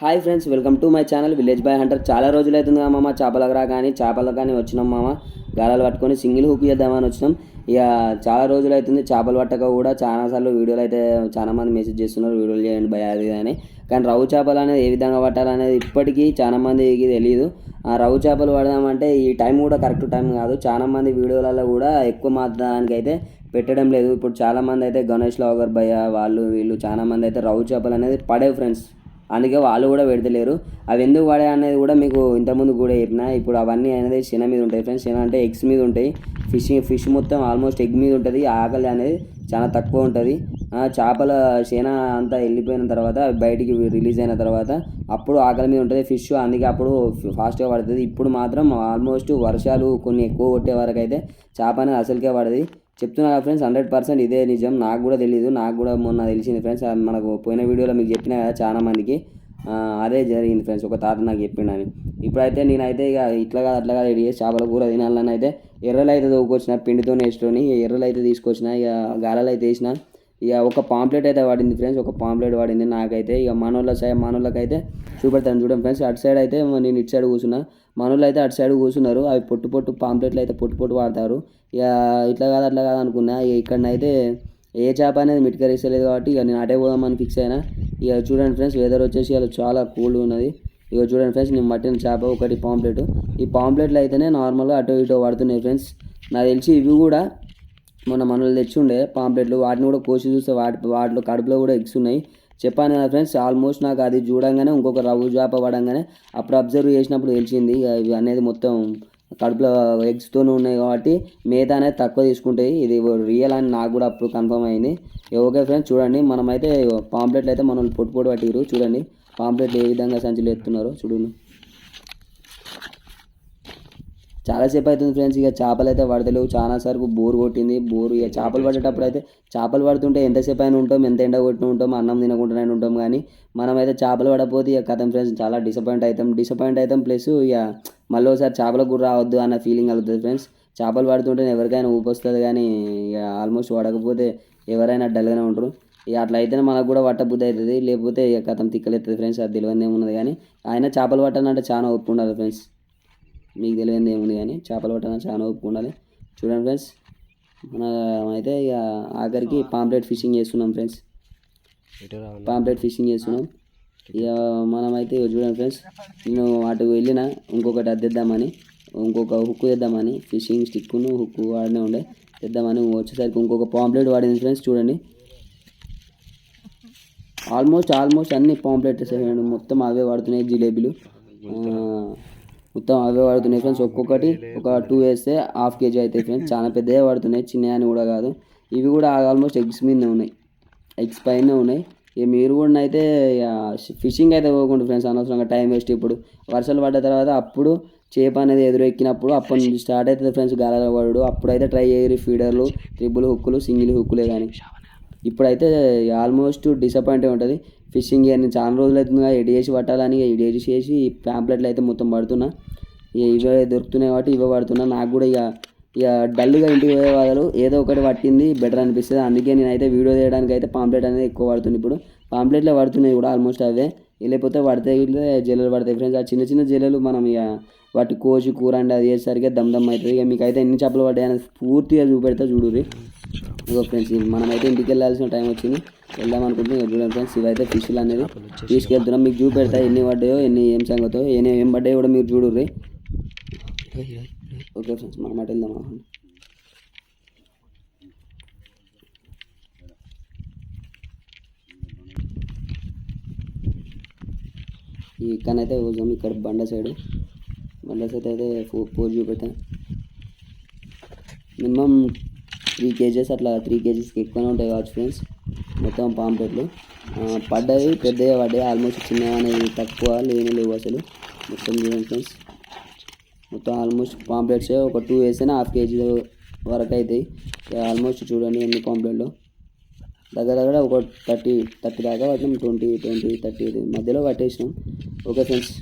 Hi friends, welcome to my channel village boy Hunter. చాలా రోజులు అవుతుంది మామ చేపలకు రా కానీ చేపలకు కానీ వచ్చినాం మామ. గాలాలు పట్టుకొని సింగిల్ హుక్ చేద్దామని వచ్చినాం. ఇక చాలా రోజులు అవుతుంది చేపలు పట్టక కూడా. చాలాసార్లు వీడియోలు అయితే చాలా మంది మెసేజ్ చేస్తున్నారు, వీడియోలు చేయండి భయ అది అని. కానీ రవ్వు చేపలు అనేది ఏ విధంగా పట్టాలనేది ఇప్పటికీ చాలా మందికి తెలియదు. ఆ రవ్వు చేపలు పడదామంటే ఈ టైం కూడా కరెక్ట్ టైం కాదు. చాలా మంది వీడియోలలో కూడా ఎక్కువ మాత్రానికి అయితే పెట్టడం లేదు. ఇప్పుడు చాలామంది అయితే గణేష్ లాగర్ భయ వాళ్ళు వీళ్ళు చాలా మంది అయితే రవ్వు చేపలు అనేది పడేవి ఫ్రెండ్స్. అందుకే వాళ్ళు కూడా పెడతలేరు. అవి ఎందుకు పడే అనేది కూడా మీకు ఇంతకుముందు కూడా చెప్పిన. ఇప్పుడు అవన్నీ అనేది శన మీద ఉంటాయి ఫ్రెండ్స్. శన అంటే ఎగ్స్ మీద ఉంటాయి. ఫిష్ మొత్తం ఆల్మోస్ట్ ఎగ్ మీద ఉంటుంది. ఆకలి అనేది చాలా తక్కువ ఉంటుంది. చేపల శన అంతా వెళ్ళిపోయిన తర్వాత బయటికి రిలీజ్ అయిన తర్వాత అప్పుడు ఆకలి మీద ఉంటుంది ఫిష్. అందుకే అప్పుడు ఫాస్ట్గా పడుతుంది. ఇప్పుడు మాత్రం ఆల్మోస్ట్ వర్షాలు కొన్ని ఎక్కువ కొట్టే వరకు అయితే చేప అనేది అసలుకే పడది. చెప్తున్నా ఫ్రెండ్స్, 100% ఇదే నిజం. నాకు కూడా తెలియదు, నాకు కూడా మొన్న తెలిసింది ఫ్రెండ్స్. మనకు పోయిన వీడియోలో మీకు చెప్పినా కదా చాలా మందికి అదే జరిగింది ఫ్రెండ్స్. ఒక తాత నాకు చెప్పిండని. ఇప్పుడైతే నేనైతే ఇక ఇట్లా కాదు అట్లా కాదు రెడీ చేసి చేపల కూర తినాలని అయితే ఎర్రలు అయితే తోకొచ్చిన, పిండితో వేసుకొని ఎర్రలు అయితే తీసుకొచ్చిన. ఇక గాలలు అయితే వేసిన. ఇక ఒక పాంప్లెట్ అయితే పడింది ఫ్రెండ్స్, ఒక పాంప్లెట్ పడింది నాకైతే. ఇక మనోళ్ళకైతే చూపెడతాను చూడండి ఫ్రెండ్స్. అటు సైడ్ అయితే నేను ఇటు సైడ్ కూర్చున్నా, మనోళ్ళు అయితే అటు సైడ్ కూర్చున్నారు. అవి పొట్టు పాంప్లెట్లు అయితే పొట్టు వాడతారు. ఇక ఇట్లా కాదు అట్లా కాదు అనుకున్నా. ఇక ఇక్కడనైతే ఏ చేప అనేది మిట్కరిస్తలేదు కాబట్టి ఇక నేను అటే పోదామని ఫిక్స్ అయినా. ఇక చూడండి ఫ్రెండ్స్, వెదర్ వచ్చేసి అలా చాలా కూల్గా ఉన్నది. ఇక చూడండి ఫ్రెండ్స్, నేను పట్టిన చేప ఒకటి పాంప్లెట్. ఈ పాంప్లెట్లు అయితేనే నార్మల్గా అటో ఇటో పడుతున్నాయి ఫ్రెండ్స్. నాకు తెలిసి ఇవి కూడా మొన్న మనల్ని తెచ్చి ఉండే పాంప్లెట్లు, వాటిని కూడా కోసి చూస్తే వాటిలో కడుపులో కూడా ఎగ్స్ ఉన్నాయి. చెప్పాను కదా ఫ్రెండ్స్, ఆల్మోస్ట్ నాకు అది చూడంగానే ఇంకొక రవ్వు చేప పడంగానే అప్పుడు అబ్జర్వ్ చేసినప్పుడు తెలిసింది ఇవి అనేది మొత్తం కడుపులో ఎగ్స్తోనే ఉన్నాయి కాబట్టి మేత అనేది తక్కువ తీసుకుంటాయి. ఇది రియల్ అని నాకు కూడా అప్పుడు కన్ఫర్మ్ అయింది. ఓకే ఫ్రెండ్స్, చూడండి మనమైతే పాంప్లెట్లు అయితే మనం పొట్టు పట్టిరు. చూడండి పాంప్లెట్లు ఏ విధంగా సంచులు ఎత్తున్నారో చూడండి. చాలాసేపు అవుతుంది ఫ్రెండ్స్. ఇక చేపలు అయితే పడతలేవు. చాలా సార్లు బోర్ కొట్టింది. ఇక చేపలు పడేటప్పుడు అయితే చేపలు పడుతుంటే ఎంతసేపు అయినా ఉంటాం, ఎంత ఎండ కొట్టిన ఉంటాం, అన్నం తినకుండానే ఉంటాం. కానీ మనమైతే చేపలు పడకపోతే ఇక కథం ఫ్రెండ్స్, చాలా డిసప్పాయింట్ అవుతాం. ప్లస్ ఇక మళ్ళీ ఒకసారి చేపలకు కూడా రావద్దు అన్న ఫీలింగ్ కలుగుతుంది ఫ్రెండ్స్. చేపలు పడుతుంటే ఎవరికైనా ఊపి వస్తుంది, కానీ ఇక ఆల్మోస్ట్ పడకపోతే ఎవరైనా డల్గానే ఉంటారు. ఇక అట్లా అయితేనే మనకు కూడా పట్టబుద్ధి అవుతుంది, లేకపోతే ఇక కథం తిక్కలేస్తుంది ఫ్రెండ్స్. అది తెలియదు ఏమున్నది కానీ ఆయన చేపలు పట్టాలంటే చాలా ఒప్పు ఉండాలి ఫ్రెండ్స్. మీకు తెలియదు ఏముంది కానీ చేపలు పట్టాలని చాలా ఓపిక ఉండాలి. చూడండి ఫ్రెండ్స్, మనం అయితే ఇక ఆఖరికి పాంప్లెట్ ఫిషింగ్ చేస్తున్నాం ఫ్రెండ్స్. ఇక మనమైతే చూడండి ఫ్రెండ్స్, నేను అటు వెళ్ళిన ఇంకొకటి అద్దెద్దామని, ఇంకొక హుక్కు తెద్దామని, ఫిషింగ్ స్టిక్ను హుక్కు వాడినే ఉండే తెద్దామని వచ్చేసరికి ఇంకొక పాంప్లెట్ వాడింది ఫ్రెండ్స్. చూడండి ఆల్మోస్ట్ అన్ని పాంప్లెట్స్ మొత్తం అవే వాడుతున్నాయి. జిలేబీలు మొత్తం అవే పడుతున్నాయి ఫ్రెండ్స్. ఒక్కొక్కటి ఒక 2 వేస్తే 1/2 kg అవుతాయి ఫ్రెండ్స్. చాలా పెద్దగా పడుతున్నాయి, చిన్న అని కూడా కాదు. ఇవి కూడా ఆల్మోస్ట్ ఎగ్స్ మీదనే ఉన్నాయి, ఎగ్స్ పైన ఉన్నాయి. ఇక మీరు కూడా అయితే ఫిషింగ్ అయితే పోకుండా ఫ్రెండ్స్, అనవసరంగా టైం వేస్ట్. ఇప్పుడు వర్షాలు పడ్డ తర్వాత అప్పుడు చేప అనేది ఎదురెక్కినప్పుడు అప్పటి నుంచి స్టార్ట్ అవుతుంది ఫ్రెండ్స్ గాలాల పడుడు. అప్పుడైతే ట్రై చేయరు ఫీడర్లు, ట్రిపుల్ హుక్కులు, సింగిల్ హుక్కులే. కానీ ఇప్పుడైతే ఆల్మోస్ట్ డిసప్పాయింట్ ఉంటుంది. ఫిషింగ్ అని చాలా రోజులు అవుతుందిగా ఎడి చేసి పట్టాలని ఎడి చేసి ప్యాంప్లెట్లు అయితే మొత్తం పడుతున్నా. ఇవే దొరుకుతున్నాయి కాబట్టి ఇవే పడుతున్నా. నాకు కూడా ఇక డల్గా ఇంటికి పోయే వాళ్ళు ఏదో ఒకటి పట్టింది బెటర్ అనిపిస్తుంది. అందుకే నేనైతే వీడియో చేయడానికి అయితే పాంప్లెట్ అనేది ఎక్కువ పడుతుంది. ఇప్పుడు పాంప్లెట్లే పడుతున్నాయి కూడా ఆల్మోస్ట్ అవే. లేకపోతే పడితే జల్లలు పడతాయి ఫ్రెండ్స్. ఆ చిన్న చిన్న జల్లలు మనం ఇక వాటి కోసి కూర అంటే అది చేసేసరికి దమ్ అవుతుంది. ఇక మీకు అయితే ఎన్ని చేపలు పడ్డాయని పూర్తిగా చూపెడతా చూడుర్రి. ఇగో ఫ్రెండ్స్, మనమైతే ఇంటికి వెళ్ళాల్సిన టైం వచ్చింది, వెళ్దాం అనుకుంటున్నాం. ఇక చూడండి ఫ్రెండ్స్, ఇవైతే ఫిష్లు అనేది తీసుకెళ్తున్నాం. మీకు చూపెడతా ఎన్ని పడ్డాయో, ఏం సంగతో, ఏం పడ్డాయో కూడా మీరు చూడుర్రి. ఓకే ఫ్రెండ్స్, మనం అటు వెళ్దాం. ఇక్కడనైతే పోదాం. ఇక్కడ బండ సైడ్ అయితే పోజ్ చూపెడతాను. మినిమం 3 kgs అట్లా 3 kgsకి ఎక్కువనే ఉంటాయి కావచ్చు ఫ్రెండ్స్. మొత్తం పాంప్లెట్లు పడ్డాయి, పెద్దగా పడ్డాయి. ఆల్మోస్ట్ చిన్నగా అనేది తక్కువ లేవు అసలు. మొత్తం చూడండి ఫ్రెండ్స్, మొత్తం ఆల్మోస్ట్ పాంప్లెట్స్ ఒక 2 వేస్తేనే 1/2 kg వరకు అవుతాయి. ఆల్మోస్ట్ చూడండి ఎన్ని పాంప్లెట్లు దగ్గర ఒక 30 దాకా పట్టినాం. 20, 30 మధ్యలో పట్టేసినాం. Okay friends.